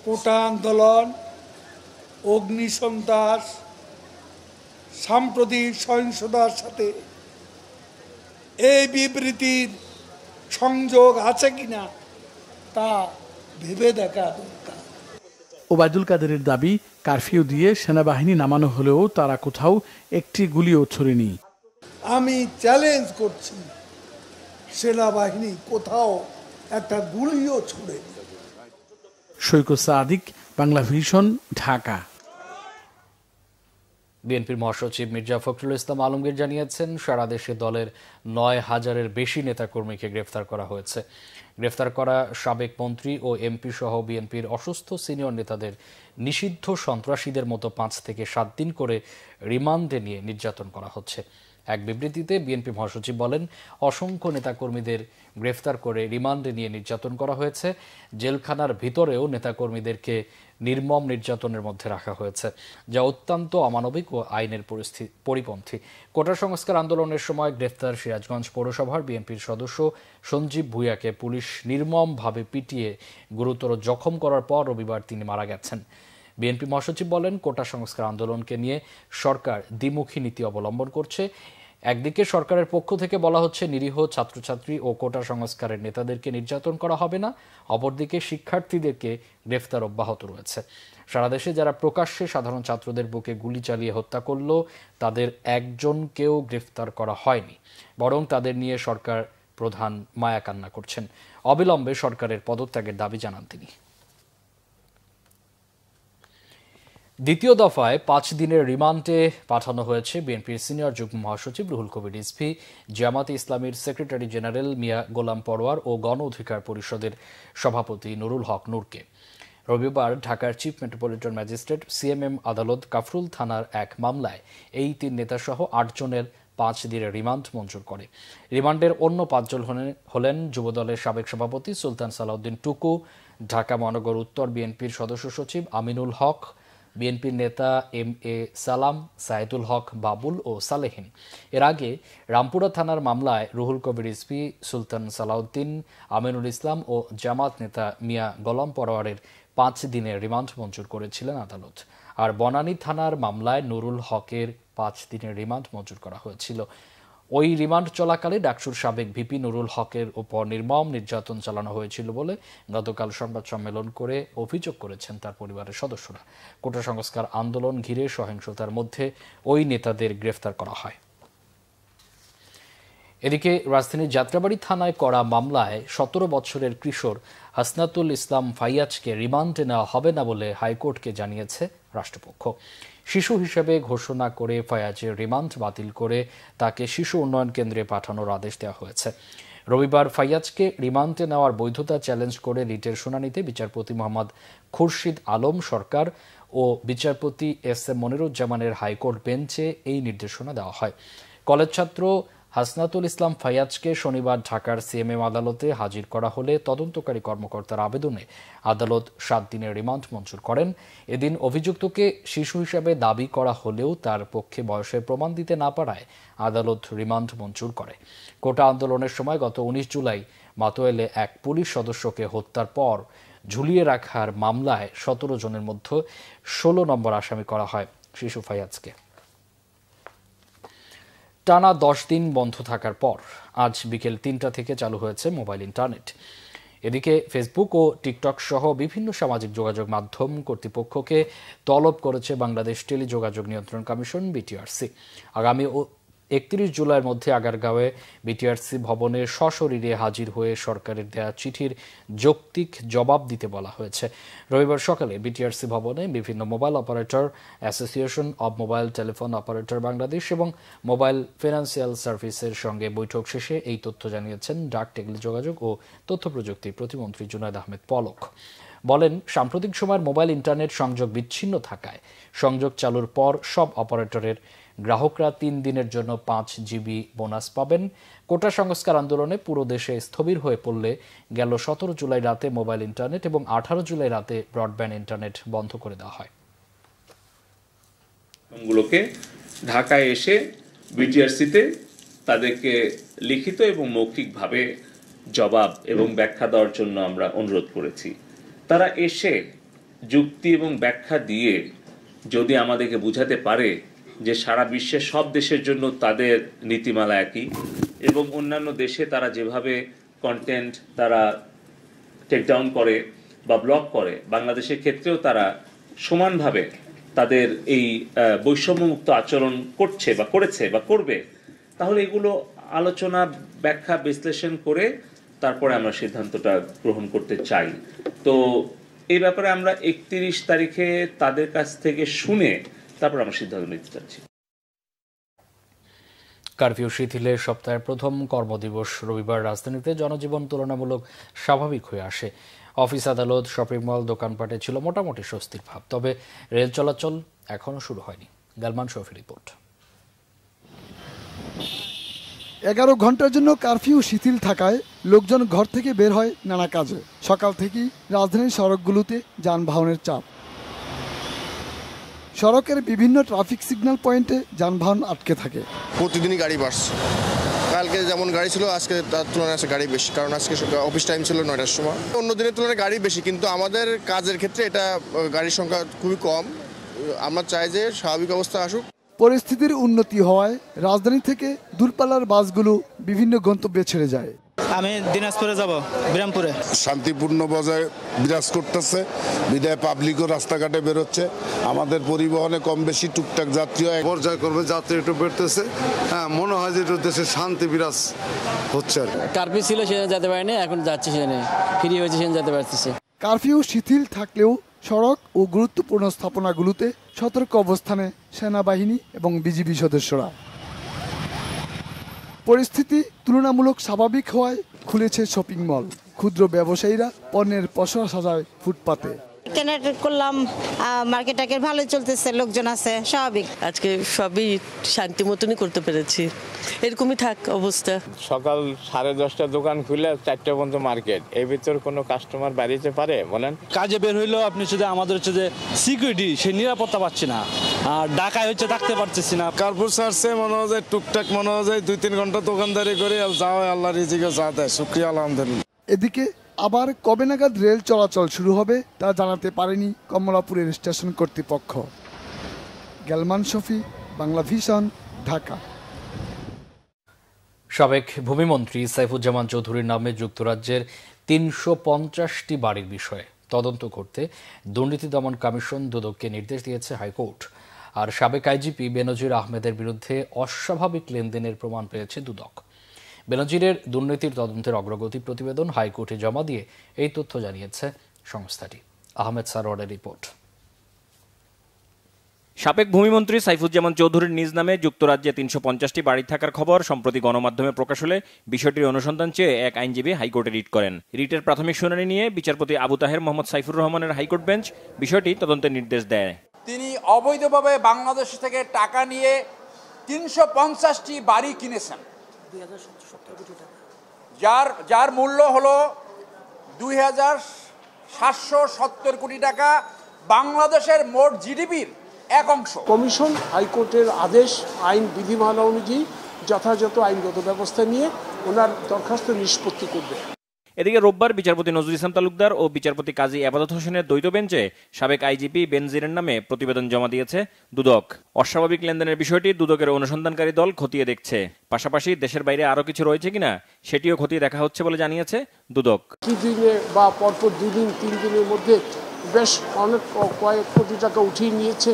কোটা আন্দোলন, অগ্নিসন্ত্রাস, সাম্প্রতিক সহিংসতার সাথে এই বিবৃতির সংযোগ আছে কিনা তা ভেবে দেখা দরকার।
ওবায়দুল কাদেরের দাবি, কারফিউ দিয়ে সেনাবাহিনী নামানো হলেও তারা কোথাও একটি গুলিও ছোড়েনি।
আমি চ্যালেঞ্জ করছি, সেনাবাহিনী কোথাও একটা গুলিও ছোড়েনি।
সৈকত সাদিক, বাংলা ভিশন, ঢাকা।
বিএনপির মহাসচিব মির্জা ফখরুল ইসলাম আলমগীর জানিয়েছেন, সারা দেশে দলের ৯,০০০-এর বেশি নেতাকর্মীকে গ্রেফতার করা হয়েছে। গ্রেফতার করা সাবেক মন্ত্রী ও এমপি সহ বিএনপির অসুস্থ সিনিয়র নেতাদের নিষিদ্ধ সন্ত্রাসীদের মতো ৫ থেকে ৭ দিন করে রিমান্ডে নিয়ে নির্যাতন করা হচ্ছে। এক বিবৃতিতে বিএনপি মহাসচিব বলেন, অসংখ্য নেতাকর্মীদের গ্রেফতার করে রিমান্ডে নিয়ে নির্যাতন করা হয়েছে। জেলখানার ভিতরেও নেতাকর্মীদেরকে নির্মম নির্যাতনের মধ্যে রাখা হয়েছে, যা অত্যন্ত অমানবিক ও আইনের পরিপন্থী। কোটা সংস্কার আন্দোলনের সময় গ্রেফতার সিরাজগঞ্জ পৌরসভার বিএনপির সদস্য সঞ্জীব ভূঁইয়াকে পুলিশ নির্মমভাবে পিটিয়ে গুরুতর জখম করার পর রবিবার তিনি মারা গেছেন। বিএনপি মহাসচিব বলেন, কোটা সংস্কার আন্দোলনকে নিয়ে সরকার দ্বিমুখী নীতি অবলম্বন করছে। একদিকে সরকারের পক্ষ থেকে বলা হচ্ছে নিরীহ ছাত্রছাত্রী ও কোটা সংস্কারের নেতাদেরকে নির্যাতন করা হবে না, অপরদিকে শিক্ষার্থীদেরকে গ্রেফতার অব্যাহত রয়েছে। সারা দেশে যারা প্রকাশ্যে সাধারণ ছাত্রদের বুকে গুলি চালিয়ে হত্যা করল, তাদের একজনকেও গ্রেফতার করা হয়নি, বরং তাদের নিয়ে সরকার প্রধান মায়াকান্না করছেন। অবিলম্বে সরকারের পদত্যাগের দাবি জানান তিনি। দ্বিতীয় দফায় 5 দিনের রিমান্ডে পাঠানো হয়েছে বিএনপির সিনিয়র যুগ্ম মহাসচিব রুহুল কবির রিজভী, জামাতে ইসলামীর সেক্রেটারি জেনারেল মিয়া গোলাম পরোয়ার ও গণ অধিকার পরিষদের সভাপতি নুরুল হক নূরকে। রবিবার ঢাকার চিফ মেট্রোপলিটন ম্যাজিস্ট্রেট সিএমএম আদালত কাফরুল থানার এক মামলায় এই 3 নেতাসহ 8 জনের 5 দিনের রিমান্ড মঞ্জুর করে। রিমান্ডের অন্য 5 জন হলেন যুবদলের সাবেক সভাপতি সুলতান সালাউদ্দিন টুকু, ঢাকা মহানগর উত্তর বিএনপির সদস্য সচিব আমিনুল হক, বিএনপির নেতা MA সালাম, সাইদুল হক বাবুল ও সালেহিন। এর আগে রামপুরা থানার মামলায় রুহুল কবির রিজভী, সুলতান সালাউদ্দিন, আমিনুল ইসলাম ও জামাত নেতা মিয়া গোলাম পরোয়ারের 5 দিনের রিমান্ড মঞ্জুর করেছিলেন আদালত। আর বনানী থানার মামলায় নুরুল হকের 5 দিনের রিমান্ড মঞ্জুর করা হয়েছিল। ওই রিমান্ড চলাকালে ডাকসুর সাবেক ভিপি নুরুল হকের উপর নির্মম নির্যাতন চালানো হয়েছিল বলে গতকাল সংবাদ সম্মেলন করে অভিযোগ করেছেন তার পরিবারের সদস্যরা। কোটা সংস্কার আন্দোলন ঘিরে সহিংসতার মধ্যে ওই নেতাদের গ্রেফতার করা হয়। এদিকে রাজধানীর যাত্রাবাড়ি থানায় করা মামলায় 17 বছরের কিশোর হাসনাতুল ইসলাম ফাইয়াজকে রিমান্ডে নেওয়া হবে না বলে হাইকোর্টকে জানিয়েছে রাষ্ট্রপক্ষ। শিশু হিসেবে ঘোষণা করে ফায়াজের রিমান্ড বাতিল করে তাকে শিশু উন্নয়ন কেন্দ্রে পাঠানোর আদেশ দেওয়া হয়েছে। রবিবার ফাইয়াজকে রিমান্ডে নেওয়ার বৈধতা চ্যালেঞ্জ করে রিটের শুনানিতে বিচারপতি মোহাম্মদ খুরশিদ আলম সরকার ও বিচারপতি SM মনিরুজ্জামানের হাইকোর্ট বেঞ্চে এই নির্দেশনা দেওয়া হয়। কলেজ ছাত্র হাসনাতুল ইসলাম ফাইয়াজকে শনিবার ঢাকার সিএমএম আদালতে হাজির করা হলে তদন্তকারী কর্মকর্তার আবেদনে আদালত 7 দিনের রিমান্ড মঞ্জুর করেন। এদিন অভিযুক্তকে শিশু হিসেবে দাবি করা হলেও তার পক্ষে বয়সের প্রমাণ দিতে না পারায় আদালত রিমান্ড মঞ্জুর করে। কোটা আন্দোলনের সময় গত 19 জুলাই মাতোয়াইলে এক পুলিশ সদস্যকে হত্যার পর ঝুলিয়ে রাখার মামলায় 17 জনের মধ্যে 16 নম্বর আসামি করা হয় শিশু ফাইয়াজকে। টানা 10 দিন বন্ধ থাকার পর আজ বিকেল 3টা থেকে চালু হয়েছে মোবাইল ইন্টারনেট। এদিকে ফেসবুক ও টিকটক সহ বিভিন্ন সামাজিক যোগাযোগ মাধ্যম কর্তৃপক্ষকে তলব করেছে বাংলাদেশ টেলিযোগাযোগ নিয়ন্ত্রণ কমিশন বিটিআরসি। আগামী 31 জুলাইয়ের মধ্যে আগারগাঁওয়ে বিটিআরসি ভবনে সশরীরে হাজির হয়ে সরকারের দেয়া চিঠির যৌক্তিক জবাব দিতে বলা হয়েছে। রবিবার সকালে বিটিআরসি ভবনে বিভিন্ন mobile operator association of mobile telephone operator Bangladesh এবং মোবাইল ফিনান্সিয়াল সার্ভিসের সঙ্গে বৈঠক শেষে এই তথ্য জানিয়েছেন ডাক টেলিযোগাযোগ ও তথ্য প্রযুক্তি প্রতিমন্ত্রী জুনায়েদ আহমেদ পলক। বলেন, সাম্প্রতিক সময়ের মোবাইল ইন্টারনেট সংযোগ বিচ্ছিন্ন থাকায় সংযোগ চালুর পর সব অপারেটরের গ্রাহকরা 3 দিনের জন্য 5 জিবি বোনাস পাবেন। কোটা সংস্কার আন্দোলনে পুরো দেশে স্থবির হয়ে পড়লে গেল 17 জুলাই রাতে মোবাইল ইন্টারনেট এবং 18 জুলাই রাতে ব্রডব্যান্ড ইন্টারনেট বন্ধ করে দেওয়া হয়।
গুলোকে ঢাকায় এসে বিটিআরসিতে তাদেরকে লিখিত এবং মৌখিকভাবে জবাব এবং ব্যাখ্যা দেওয়ার জন্য আমরা অনুরোধ করেছি। তারা এসে যুক্তি এবং ব্যাখ্যা দিয়ে যদি আমাদেরকে বুঝাতে পারে যে সারা বিশ্বের সব দেশের জন্য তাদের নীতিমালা একই এবং অন্যান্য দেশে তারা যেভাবে কন্টেন্ট তারা টেকডাউন করে বা ব্লক করে, বাংলাদেশের ক্ষেত্রেও তারা সমানভাবে তাদের এই বৈষম্যমুক্ত আচরণ করছে বা করেছে বা করবে, তাহলে এগুলো আলোচনা, ব্যাখ্যা, বিশ্লেষণ করে তারপরে আমরা সিদ্ধান্তটা গ্রহণ করতে চাই। তো এই ব্যাপারে আমরা 31 তারিখে তাদের কাছ থেকে শুনে তারপর আমরা সিদ্ধান্ত নিতে চাচ্ছি।
কারফিউ শিথিলের সপ্তাহের প্রথম কর্মদিবস রবিবার রাজধানীতে জনজীবন তুলনামূলক স্বাভাবিক হয়ে আসে। অফিস, আদালত, শপিং মল, দোকানপাটে ছিল মোটামুটি স্বস্তির ভাব। তবে রেল চলাচল এখনো শুরু হয়নি। গালমান শফির রিপোর্ট।
11 ঘন্টার জন্য কারফিউ শিথিল থাকায় লোকজন ঘর থেকে বের হয় নানা কাজে। সকাল থেকেই রাজধানীর সড়কগুলোতে যানবাহনের চাপ। সড়কের বিভিন্ন ট্রাফিক সিগন্যাল পয়েন্টে যানবাহন আটকে থাকে।
প্রতিদিনই গাড়ি বাড়ছে। কালকে যেমন গাড়ি ছিল আজকে তার তুলনায় আজকে গাড়ি বেশি, কারণ আজকে অফিস টাইম ছিল 9টার সময়। অন্য দিনের তুলনায় গাড়ি বেশি, কিন্তু আমাদের কাজের ক্ষেত্রে এটা গাড়ির সংখ্যা খুবই কম। আমরা চাই যে স্বাভাবিক অবস্থা আসুক।
পরিস্থিতির উন্নতি হওয়ায় রাজধানী থেকে দূরপাল্লার বাসগুলো বিভিন্ন গন্তব্যে ছেড়ে যায়।
আমি দিনাজপুরে যাব, বিরামপুরে।
শান্তিপূর্ণ বজায় বিরাজ করতেছে, বিদায় পাবলিকও রাস্তাঘাটে বেরোচ্ছে। আমাদের পরিবহনে কম বেশি টুকটাক যাত্রী হয়, পর্যায়ক্রমে যাত্রী একটু বেরোতেছে। হ্যাঁ, মনে হয় যে দেশে শান্তি বিরাজ হচ্ছে।
কারফিউ ছিল, সেখানে যেতে পারিনি, এখন যাচ্ছি, সেখানে ফ্রি হয়েছে, সেখানে যেতে পারতেছে।
কারফিউ শিথিল থাকলেও সড়ক ও গুরুত্বপূর্ণ স্থাপনাগুলোতে সতর্ক অবস্থানে সেনাবাহিনী এবং বিজিবি সদস্যরা। পরিস্থিতি তুলনামূলক স্বাভাবিক হওয়ায় খুলেছে শপিং মল। ক্ষুদ্র ব্যবসায়ীরা পণ্যের পসরা সাজায় ফুটপাতে।
ইন্টারনেট করলাম, মার্কেট টার্কেট ভালোই চলতেছে, লোকজন আছে, স্বাভাবিক।
আজকে সবই শান্তি মতনই করতে পেরেছি, এরকমই থাক অবস্থা।
সকাল 10:30 দোকান খুলে 4টা পর্যন্ত মার্কেট, এর ভিতর কোনো কাস্টমার বাড়িতে পারে বলেন?
কাজে বের হইলেও আপনি হচ্ছে আমাদের হচ্ছে যে সিকিউরিটি, সেই নিরাপত্তা পাচ্ছি না, আর ঢাকায় হচ্ছে থাকতে পারতেছি না।
কার্পুর ছাড়ছে, মনে হয় টুকটাক, মনে হয় 2-3 ঘন্টা দোকানদারি করে যাও, আল্লাহ রিজিকে যা দেয়, শুকরিয়া আলহামদুলিল্লাহ।
এদিকে আবার কবে নাগাদ রেল চলাচল শুরু হবে তা জানাতে পারেনি কমলাপুরের স্টেশন কর্তৃপক্ষ। গালমান শফি, বাংলা ভিশন, ঢাকা।
সাবেক ভূমিমন্ত্রী সাইফুজ্জামান চৌধুরীর নামে যুক্তরাজ্যের 350টি বাড়ির বিষয়ে তদন্ত করতে দুর্নীতি দমন কমিশন দুদককে নির্দেশ দিয়েছে হাইকোর্ট। আর সাবেক আইজিপি বেনজির আহমেদের বিরুদ্ধে অস্বাভাবিক লেনদেনের প্রমাণ পেয়েছে দুদক। বেনজিরের দুর্নীতির তদন্তের অগ্রগতি প্রতিবেদন হাইকোর্টে জমা দিয়ে এই তথ্য জানিয়েছে সংস্থাটি। আহমেদ সারোয়ারের রিপোর্ট।
সাবেক ভূমিমন্ত্রী সাইফুজ্জামান চৌধুরীর নিজ নামে যুক্তরাজ্যে 350টি বাড়ি থাকার খবর সম্প্রতি গণমাধ্যমে প্রকাশ হলে বিষয়টির অনুসন্ধান চেয়ে এক আইনজীবী হাইকোর্টে রিট করেন। রিটের প্রাথমিক শুনানি নিয়ে বিচারপতি আবু তাহের মোহাম্মদ সাইফুর রহমানের হাইকোর্ট বেঞ্চ বিষয়টি তদন্তের নির্দেশ দেয়।
তিনি অবৈধভাবে বাংলাদেশ থেকে টাকা নিয়ে 350টি বাড়ি কিনেছেন, যার মূল্য হলো 2770 কোটি টাকা, বাংলাদেশের মোট জিডিপির 1 অংশ।
কমিশন হাইকোর্টের আদেশ, আইন বিধিমালা অনুযায়ী যথাযথ আইনগত ব্যবস্থা নিয়ে ওনার দরখাস্ত নিষ্পত্তি করবে।
এদিকে রোববার বিচারপতি নজরুল ইসলাম তালুকদার ও বিচারপতি কাজী আবাদত হোসেনের দ্বৈত বেঞ্চে সাবেক আইজিপি বেনজিরের নামে প্রতিবেদন জমা দিয়েছে দুদক। অস্বাভাবিক লেনদেনের বিষয়টি দুদকের অনুসন্ধানকারী দল খতিয়ে দেখছে। পাশাপাশি দেশের বাইরে আরও কিছু রয়েছে কিনা সেটিও খতিয়ে দেখা হচ্ছে বলে জানিয়েছে দুদক।
কি দিনে বা পরপর 2 দিন 3 দিনের মধ্যে বেশ অনেক কয়েক কোটি টাকা উঠিয়ে নিয়েছে,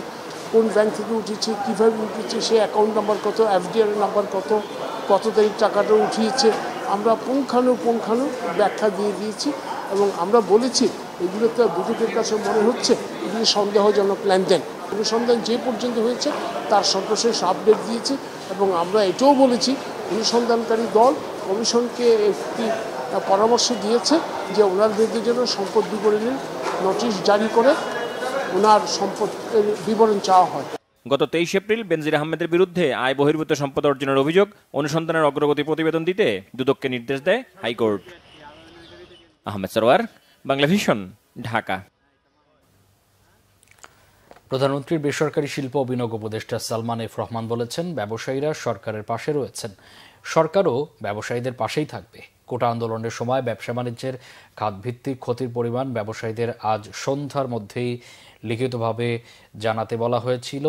কোন ব্যাংক থেকে উঠিয়েছে, কীভাবে উঠিয়েছে, সে অ্যাকাউন্ট নাম্বার কত, এফডিআর নাম্বার কত তারিখ টাকাটা উঠিয়েছে, আমরা পুঙ্খানু ব্যাখ্যা দিয়ে দিয়েছি। এবং আমরা বলেছি এগুলোতে দুদকের কাছে মনে হচ্ছে এগুলি সন্দেহজনক লেনদেন। অনুসন্ধান যে পর্যন্ত হয়েছে তার সর্বশেষ আপডেট দিয়েছি। এবং আমরা এটাও বলেছি অনুসন্ধানকারী দল কমিশনকে একটি পরামর্শ দিয়েছে যে ওনার বিরুদ্ধে যেন সম্পদ বিবরণীর নোটিশ জারি করে ওনার সম্পদের বিবরণ চাওয়া হয়।
গত 23 এপ্রিল বেনজির আহমেদের বিরুদ্ধে আয় বহির্ভূত সম্পদ অর্জনের অভিযোগ অনুসন্ধানের অগ্রগতি প্রতিবেদন দিতে দুদককে নির্দেশ দেয় হাইকোর্ট। আহমেদ সরওয়ার, বাংলা ভিশন, ঢাকা।
প্রধানমন্ত্রীর বেসরকারি শিল্প ও বিনিয়োগ উপদেষ্টা সালমান এফ রহমান বলেছেন, ব্যবসায়ীরা সরকারের পাশে রয়েছেন, সরকারও ব্যবসায়ীদের পাশেই থাকবে। কোটা আন্দোলনের সময় ব্যবসা বাণিজ্যের খাতভিত্তিক ক্ষতির পরিমাণ ব্যবসায়ীদের আজ সন্ধ্যার মধ্যেই লিখিতভাবে জানাতে বলা হয়েছিল।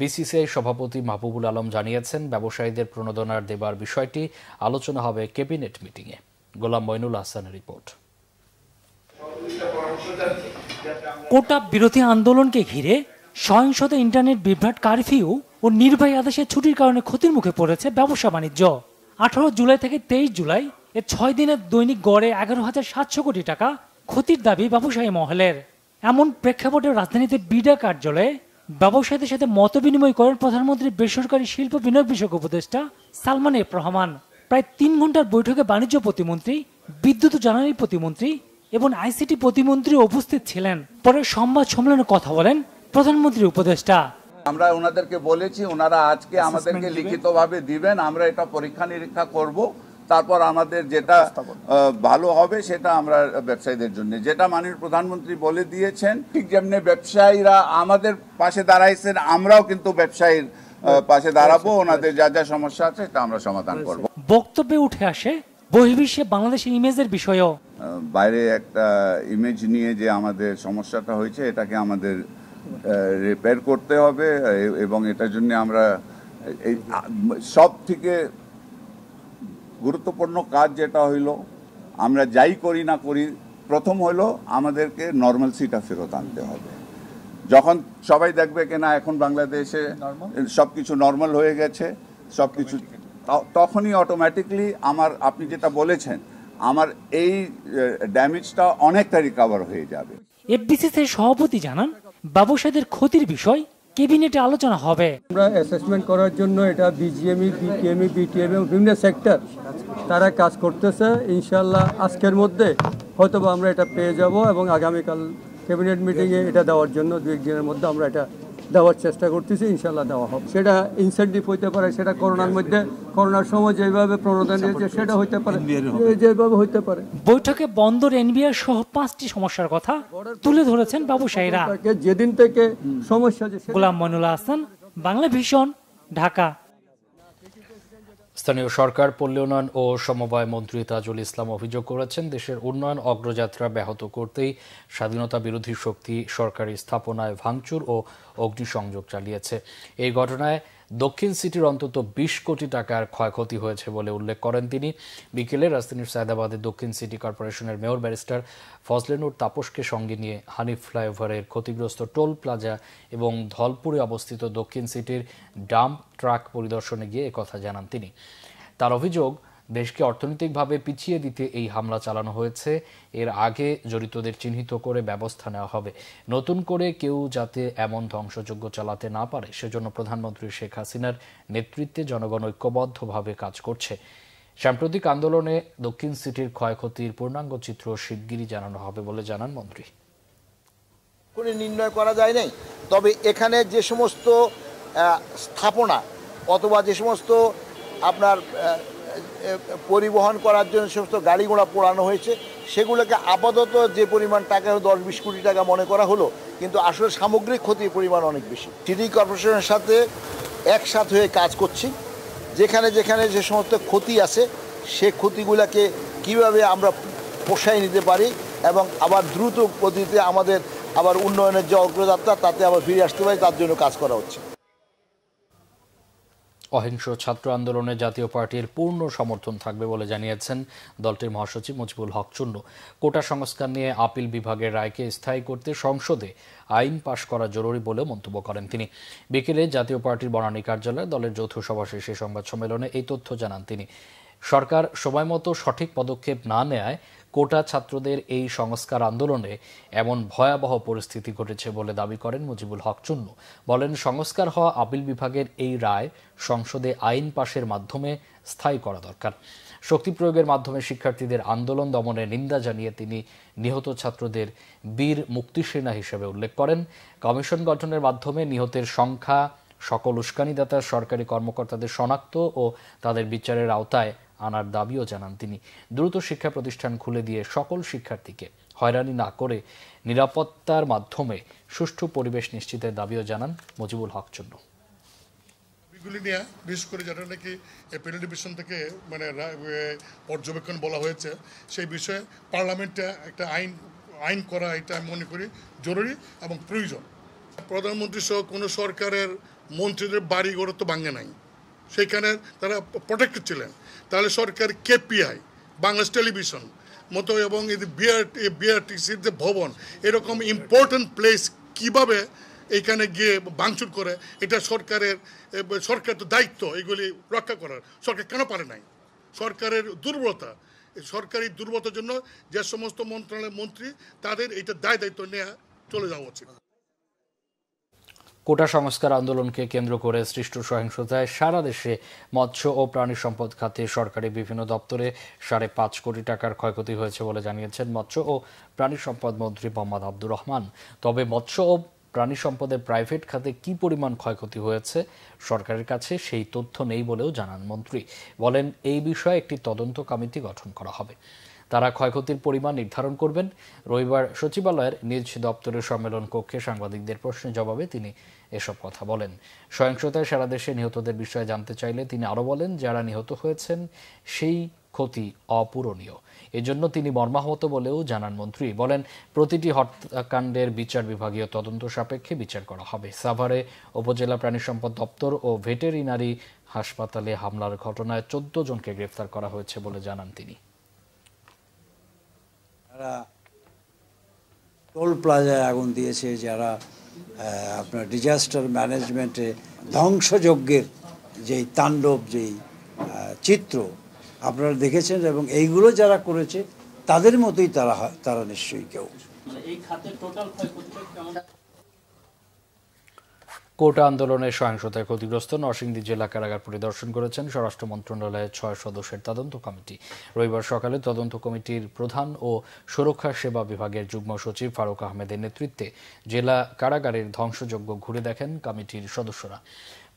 বিসিসিআই সভাপতি মাহবুবুল আলম জানিয়েছেন, ব্যবসায়ীদের প্রণোদনার দেবার বিষয়টি আলোচনা হবে ক্যাবিনেট মিটিংয়ে। গোলাম মইনুল হাসানের রিপোর্ট।
কোটা বিরোধী আন্দোলনকে ঘিরে সহিংসতা, ইন্টারনেট বিভ্রাট, কারফিউ ও নির্বাহী আদেশের ছুটির কারণে ক্ষতির মুখে পড়েছে ব্যবসা বাণিজ্য। 18 জুলাই থেকে 23 জুলাই এর 6 দিনের দৈনিক গড়ে 11,700 কোটি টাকা ক্ষতির দাবি ব্যবসায়ী মহলের। এমন প্রেক্ষাপটে রাজধানীতে বিডা কার্যালয়ে ব্যবসায়ীদের সাথে মত বিনিময় করেন প্রধানমন্ত্রীর বেসরকারি শিল্প বিনিয়োগ বিষয়ক উপদেষ্টা সালমান এফ রহমান। প্রায় 3 ঘন্টার বৈঠকে বাণিজ্য প্রতিমন্ত্রী, বিদ্যুৎ ও জ্বালানি প্রতিমন্ত্রী এবং আইসিটি প্রতিমন্ত্রী উপস্থিত ছিলেন। পরে সংবাদ সম্মেলনে কথা বলেন প্রধানমন্ত্রীর উপদেষ্টা।
আমরা ওনাদেরকে বলেছি, ওনারা আজকে আমাদেরকে লিখিতভাবে দিবেন, আমরা এটা পরীক্ষা নিরীক্ষা করব, তারপর আমাদের যেটা ভালো হবে সেটা আমরা ব্যবসায়ীদের জন্য, যেটা মাননীয় প্রধানমন্ত্রী বলে দিয়েছেন, ঠিক যেমনি ব্যবসায়ীরা আমাদের পাশে দাঁড়াইছেন, আমরাও কিন্তু ব্যবসায়ীর পাশে দাঁড়াবো, ওনাদের যা যা সমস্যা আছে সেটা আমরা সমাধান করব।
বক্তব্যে উঠে আসে বহির্বিশ্বে বাংলাদেশের ইমেজের বিষয়ও।
বাইরে একটা ইমেজ নিয়ে যে আমাদের সমস্যাটা হয়েছে এটাকে আমাদের রিপেয়ার করতে হবে এবং এটার জন্য আমরা সব থেকে গুরুত্বপূর্ণ কাজ যেটা হইলো, আমরা যাই করি না করি, প্রথম হইলো আমাদেরকে নর্মালসিটা ফেরত আনতে হবে। যখন সবাই দেখবে কিনা এখন বাংলাদেশে সবকিছু নর্মাল হয়ে গেছে, সবকিছু, তখনই অটোমেটিকলি আপনি যেটা বলেছেন, আমার এই ড্যামেজটা অনেকটা রিকভার হয়ে যাবে।
এফবিসিসির সভাপতি জানান, ব্যবসায়ীদের ক্ষতির বিষয় ক্যাবিনেটে আলোচনা হবে।
আমরা অ্যাসেসমেন্ট করার জন্য এটা বিজিএমই, বিটিএমই, বিটিএমই বিভিন্ন সেক্টর তারা কাজ করতেছে। ইনশাল্লাহ আজকের মধ্যে হয়তোবা আমরা এটা পেয়ে যাব এবং আগামীকাল ক্যাবিনেট মিটিংয়ে এটা দেওয়ার জন্য 2-1 দিনের মধ্যে আমরা এটা দেওয়ার চেষ্টা করতেছি। ইনশাল্লাহ দেওয়া হবে। সেটা ইনসেন্টিভ হইতে পারে, সেটা করোনার সময় যেভাবে প্রণোদন দিয়েছে সেটা হইতে পারে, যেভাবে হইতে পারে।
বৈঠকে বন্দর, এনবিআর সহ 5টি সমস্যার কথা তুলে ধরেছেন ব্যবসায়ীরা।
যেদিন থেকে সমস্যা।
গোলাম মইনুল হাসান, বাংলা ভিশন, ঢাকা।
স্থানীয় সরকার, পল্লী উন্নয়ন ও সমবায় মন্ত্রী তাজুল ইসলাম অভিযোগ করেছেন, দেশের উন্নয়ন অগ্রযাত্রা ব্যাহত করতেই স্বাধীনতা বিরোধী শক্তি সরকারি স্থাপনায় ভাঙচুর ও অগ্নিসংযোগ চালিয়েছে। এই ঘটনায় দক্ষিণ সিটির অন্তত 20 কোটি টাকার ক্ষয়ক্ষতি হয়েছে বলে উল্লেখ করেন তিনি। বিকেলে রাজধানীর সায়দাবাদে দক্ষিণ সিটি কর্পোরেশনের মেয়র ব্যারিস্টার ফজলে নূর তাপসকে সঙ্গে নিয়ে হানিফ ফ্লাইওভারের ক্ষতিগ্রস্ত টোল প্লাজা এবং ধলপুরে অবস্থিত দক্ষিণ সিটির ডাম্প ট্রাক পরিদর্শনে গিয়ে একথা জানান তিনি। তার অভিযোগ, দেশকে অর্থনৈতিকভাবে পিছিয়ে দিতে এই হামলা চালানো হয়েছে। এর আগে জড়িতদের চিহ্নিত করে ব্যবস্থা নেওয়া হবে। নতুন করে কেউ যাতে এমন ধ্বংসযজ্ঞ চালাতে না পারে সেজন্য প্রধানমন্ত্রী শেখ হাসিনার নেতৃত্বে জনগণ ঐক্যবদ্ধভাবে কাজ করছে। সাম্প্রতিক আন্দোলনে দক্ষিণ সিটির ক্ষয়ক্ষতির পূর্ণাঙ্গ চিত্র শিগগিরই জানানো হবে বলে জানান মন্ত্রী।
কোনো নির্ণয় করা যায় নাই, তবে এখানে যে সমস্ত স্থাপনা অথবা যে সমস্ত আপনার পরিবহন করার জন্য সমস্ত গাড়ি ঘোড়া পোড়ানো হয়েছে সেগুলোকে আপাতত যে পরিমাণ টাকা 10-20 কোটি টাকা মনে করা হলো, কিন্তু আসলে সামগ্রিক ক্ষতির পরিমাণ অনেক বেশি। সিটি কর্পোরেশনের সাথে একসাথে হয়ে কাজ করছি। যেখানে যেখানে যে সমস্ত ক্ষতি আছে সে ক্ষতিগুলোকে কিভাবে আমরা পোষায় নিতে পারি এবং আবার দ্রুত গতিতে আমাদের আবার উন্নয়নের যে অগ্রযাত্রা তাতে আবার ফিরে আসতে পারি, তার জন্য কাজ করা হচ্ছে।
অহিংস ছাত্র আন্দোলনে জাতীয় পার্টির পূর্ণ সমর্থন থাকবে বলে জানিয়েছেন দলটির মহাসচিব মুজিবুল হক চুন্নু। কোটা সংস্কার নিয়ে আপিল বিভাগের রায়কে স্থায়ী করতে সংসদে আইন পাশ করা জরুরি বলে মন্তব্য করেন তিনি। বিকেলে জাতীয় পার্টির বনানী কার্যালয়ে দলের যৌথ সভা শেষে সংবাদ সম্মেলনে এই তথ্য জানান তিনি। সরকার সময়মতো সঠিক পদক্ষেপ না নেয় কোটা ছাত্রদের এই সংস্কার আন্দোলনে এমন ভয়াবহ পরিস্থিতি ঘটেছে বলে দাবি করেন মুজিবুল হক চুন্নু। বলেন, সংস্কার হওয়া আপিল বিভাগের এই রায় সংসদে আইন পাশের মাধ্যমে স্থায়ী করা দরকার। শক্তি প্রয়োগের মাধ্যমে শিক্ষার্থীদের আন্দোলন দমনের নিন্দা জানিয়ে তিনি নিহত ছাত্রদের বীর মুক্তিসেনা হিসেবে উল্লেখ করেন। কমিশন গঠনের মাধ্যমে নিহতের সংখ্যা, সকল উস্কানিদাতা সরকারি কর্মকর্তাদের শনাক্ত ও তাদের বিচারের আওতায় আনার দাবিও জানান তিনি। দ্রুত শিক্ষা প্রতিষ্ঠান খুলে দিয়ে সকল শিক্ষার্থীকে হয়রানি না করে নিরাপত্তার মাধ্যমে সুষ্ঠু পরিবেশ নিশ্চিতের দাবিও জানান মুজিবুল হক চুন্নু।
নিয়ে বিশেষ করে যেটা নাকি প্যানেল ডিভিশন থেকে মানে পর্যবেক্ষণ বলা হয়েছে, সেই বিষয়ে পার্লামেন্টে একটা আইন করা এটা আমি মনে করি জরুরি এবং প্রয়োজন। প্রধানমন্ত্রী সহ কোনো সরকারের মন্ত্রীদের বাড়িঘর তো ভাঙে নাই, সেখানে তারা প্রোটেক্টেড ছিলেন। তাহলে সরকার কেপিআই, বাংলাদেশ টেলিভিশন মতো এবং এই বিআরটিসির যে ভবন, এরকম ইম্পর্টেন্ট প্লেস কিভাবে এইখানে গিয়ে ভাঙচুর করে, এটা সরকার তো দায়িত্ব এগুলি রক্ষা করার। সরকার কেন পারে নাই? সরকারের দুর্বলতা, সরকারি দুর্বলতার জন্য যে সমস্ত মন্ত্রণালয়ের মন্ত্রী তাদের এটা দায়িত্ব নেওয়া চলে যাওয়া উচিত।
কোটা সংস্কার আন্দোলনকে কেন্দ্র করে সৃষ্ট সহিংসতায় সারা দেশে মৎস্য ও প্রাণী সম্পদ খাতে সরকারি বিভিন্ন দপ্তরে 5.5 কোটি টাকার ক্ষয়ক্ষতি হয়েছে বলে জানিয়েছেন মৎস্য ও প্রাণী সম্পদ মন্ত্রী মোহাম্মদ আব্দুর রহমান। তবে মৎস্য ও প্রাণী সম্পদের প্রাইভেট খাতে কি পরিমাণ ক্ষয়ক্ষতি হয়েছে সরকারের কাছে সেই তথ্য নেই বলেও জানান মন্ত্রী। বলেন, এই বিষয়ে একটি তদন্ত কমিটি গঠন করা হবে, তারা ক্ষয়ক্ষতির পরিমাণ নির্ধারণ করবেন। রবিবার সচিবালয়ের নিজ দপ্তরের সম্মেলন কক্ষে সাংবাদিকদের প্রশ্নের জবাবে তিনি এসব কথা বলেন। সহিংসতায় সারা দেশে নিহতদের বিষয়ে জানতে চাইলে তিনি আরও বলেন, যারা নিহত হয়েছেন সেই ক্ষতি অপূরণীয়, এজন্য তিনি মর্মাহত বলেও জানান মন্ত্রী। বলেন, প্রতিটি হত্যাকাণ্ডের বিচার বিভাগীয় তদন্ত সাপেক্ষে বিচার করা হবে। সাভারে উপজেলা প্রাণী সম্পদ দপ্তর ও ভেটেরিনারি হাসপাতালে হামলার ঘটনায় 14 জনকে গ্রেফতার করা হয়েছে বলে জানান তিনি।
যারা টোল প্লাজায় আগুন দিয়েছে, যারা আপনার ডিজাস্টার ম্যানেজমেন্টে ধ্বংসযজ্ঞের যেই তাণ্ডব, যেই চিত্র আপনারা দেখেছেন, এবং এইগুলো যারা করেছে তাদের মতোই তারা নিশ্চয়ই কেউ।
কোটা আন্দোলনের সহিংসতায় ক্ষতিগ্রস্ত নরসিংদী জেলা কারাগার পরিদর্শন করেছেন স্বরাষ্ট্র মন্ত্রণালয়ের 6 সদস্যের তদন্ত কমিটি। রবিবার সকালে তদন্ত কমিটির প্রধান ও সুরক্ষা সেবা বিভাগের যুগ্ম সচিব ফারুক আহমেদের নেতৃত্বে জেলা কারাগারের ধ্বংসযজ্ঞ ঘুরে দেখেন কমিটির সদস্যরা।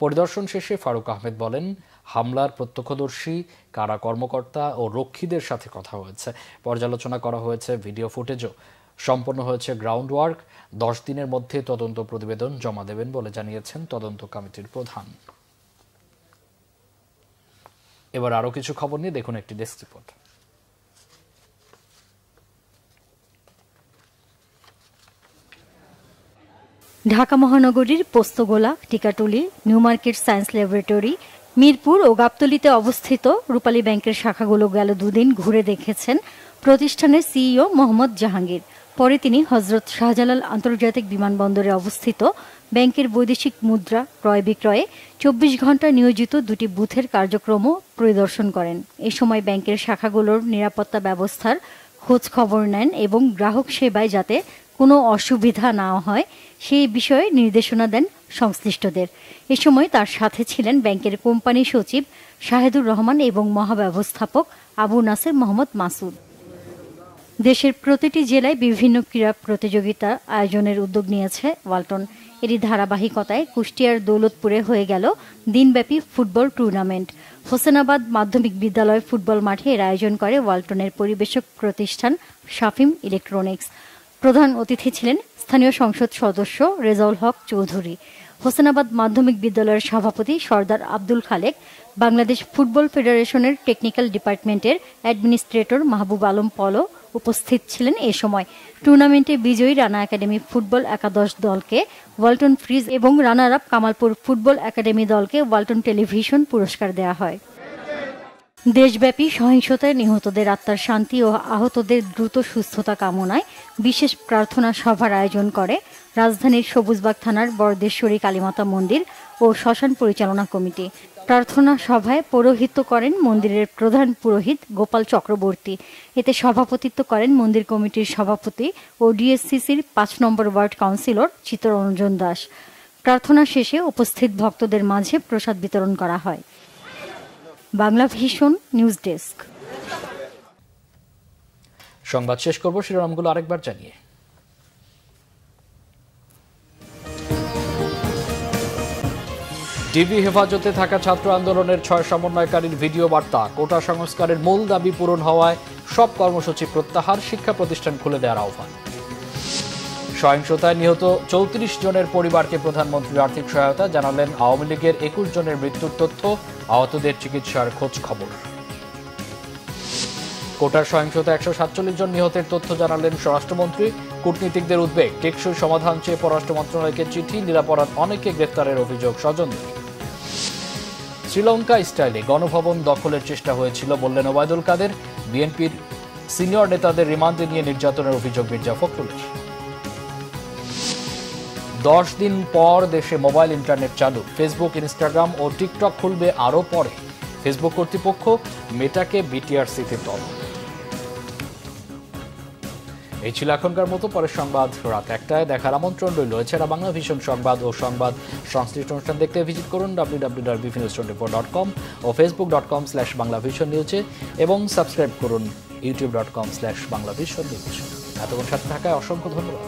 পরিদর্শন শেষে ফারুক আহমেদ বলেন, হামলার প্রত্যক্ষদর্শী, কারা কর্মকর্তা ও রক্ষীদের সাথে কথা হয়েছে, পর্যালোচনা করা হয়েছে, ভিডিও ফুটেজও সম্পন্ন হয়েছে গ্রাউন্ড ওয়ার্ক। 10 দিনের মধ্যে তদন্ত প্রতিবেদন জমা দেবেন বলে জানিয়েছেন তদন্ত কমিটির প্রধান। এবার আরো কিছু খবর নিয়ে দেখুন একটি ডেস্ক রিপোর্ট।
ঢাকা মহানগরীর Postogola, Tikatuli, new market science laboratory, Mirpur ও গাবতলীতে অবস্থিত রূপালী ব্যাংকের শাখাগুলো গেল 2 দিন ঘুরে দেখেছেন প্রতিষ্ঠানের সিইও মোহাম্মদ জাহাঙ্গীর। পরে তিনি হযরত শাহজালাল আন্তর্জাতিক বিমানবন্দরে অবস্থিত ব্যাংকের বৈদেশিক মুদ্রা ক্রয় বিক্রয়ে 24 ঘণ্টা নিয়োজিত 2টি বুথের কার্যক্রমও পরিদর্শন করেন। এ সময় ব্যাংকের শাখাগুলোর নিরাপত্তা ব্যবস্থার খোঁজ খবর নেন এবং গ্রাহক সেবায় যাতে কোনো অসুবিধা না হয় সেই বিষয়ে নির্দেশনা দেন সংশ্লিষ্টদের। এ সময় তার সাথে ছিলেন ব্যাংকের কোম্পানি সচিব শাহেদুর রহমান এবং মহাব্যবস্থাপক আবু নাসের মোহাম্মদ মাসুদ। দেশের প্রতিটি জেলায় বিভিন্ন ক্রীড়া প্রতিযোগিতা আয়োজনের উদ্যোগ নিয়েছে ওয়ালটন। এরই ধারাবাহিকতায় কুষ্টিয়ার দৌলতপুরে হয়ে গেল দিনব্যাপী ফুটবল টুর্নামেন্ট। হোসেনাবাদ মাধ্যমিক বিদ্যালয় ফুটবল মাঠে এর আয়োজন করে ওয়ালটনের পরিবেশক প্রতিষ্ঠান শাফিম ইলেকট্রনিক্স। প্রধান অতিথি ছিলেন স্থানীয় সংসদ সদস্য রেজাউল হক চৌধুরী। হোসেনাবাদ মাধ্যমিক বিদ্যালয়ের সভাপতি সর্দার আব্দুল খালেক, বাংলাদেশ ফুটবল ফেডারেশনের টেকনিক্যাল ডিপার্টমেন্টের অ্যাডমিনিস্ট্রেটর মাহবুব আলম পলো উপস্থিত ছিলেন এ সময়। টুর্নামেন্টে বিজয়ী রানা একাডেমি ফুটবল একাদশ দলকে ওয়ালটন ফ্রিজ এবং runner up Kamalpur football academy দলকে ওয়ালটন টেলিভিশন পুরস্কার দেওয়া হয়। দেশব্যাপী সহিংসতায় নিহতদের আত্মার শান্তি ও আহতদের দ্রুত সুস্থতা কামনায় বিশেষ প্রার্থনা সভার আয়োজন করে রাজধানীর সবুজবাগ থানার বরদেশ্বরী কালীমাতা মন্দির ও শ্মশান পরিচালনা কমিটি। প্রার্থনা সভায় পৌরোহিত্য করেন মন্দিরের প্রধান পুরোহিত গোপাল চক্রবর্তী। এতে সভাপতিত্ব করেন মন্দির কমিটির সভাপতি ও ডিএসসিসির ৫ নম্বর ওয়ার্ড কাউন্সিলর চিত্তরঞ্জন দাস। প্রার্থনা শেষে উপস্থিত ভক্তদের মাঝে প্রসাদ বিতরণ করা হয়। Bangla vision news desk.
সংবাদ শেষ করব শিরোনামগুলো আরেকবার জানিয়ে। ডিবি হেফাজতে থাকা ছাত্র আন্দোলনের ৬ সমন্বয়কারীর ভিডিও বার্তা। কোটা সংস্কারের মূল দাবি পূরণ হওয়ায় সব কর্মসূচি প্রত্যাহার, শিক্ষা প্রতিষ্ঠান খুলে দেওয়ার আহ্বান। সহিংসতায় নিহত ৩৪ জনের পরিবারকে প্রধানমন্ত্রীর আর্থিক সহায়তা, জানালেন আওয়ামী লীগের ২১ জনের মৃত্যুর তথ্য, আহতদের চিকিৎসার খোঁজ খবর। কোটার সহিংসতায় ১৪৭ জন নিহতের তথ্য জানালেন স্বরাষ্ট্রমন্ত্রী। কূটনীতিকদের উদ্বেগ, টেকসই সমাধান চেয়ে পররাষ্ট্র মন্ত্রণালয়কে চিঠি, নিরাপরাধ অনেকে গ্রেফতারের অভিযোগ স্বজনদের। শ্রীলঙ্কা স্টাইলে গণভবন দখলের চেষ্টা হয়েছিল বললেন ওবায়দুল কাদের। বিএনপির সিনিয়র নেতাদের রিমান্ডে নিয়ে নির্যাতনের অভিযোগ মির্জা ফখরুলের। 10 দিন পর দেশে মোবাইল ইন্টারনেট চালু। ফেসবুক, ইনস্টাগ্রাম ও টিকটক খুলবে আরও পরে। ফেসবুক কর্তৃপক্ষ মেটাকে বিটিআরসিতে তলব। এই ছিল এখনকার মতো। পরের সংবাদ রাত ১টায় দেখার আমন্ত্রণ রইল। এছাড়া বাংলা ভিশন সংবাদ ও সংবাদ সংশ্লিষ্ট অনুষ্ঠান দেখতে ভিজিট করুন www.bvnews24.com ও facebook.com/banglavisionnews এবং সাবস্ক্রাইব করুন youtube.com/banglavisionnews। এতক্ষণ সাথে থাকায় অসংখ্য ধন্যবাদ।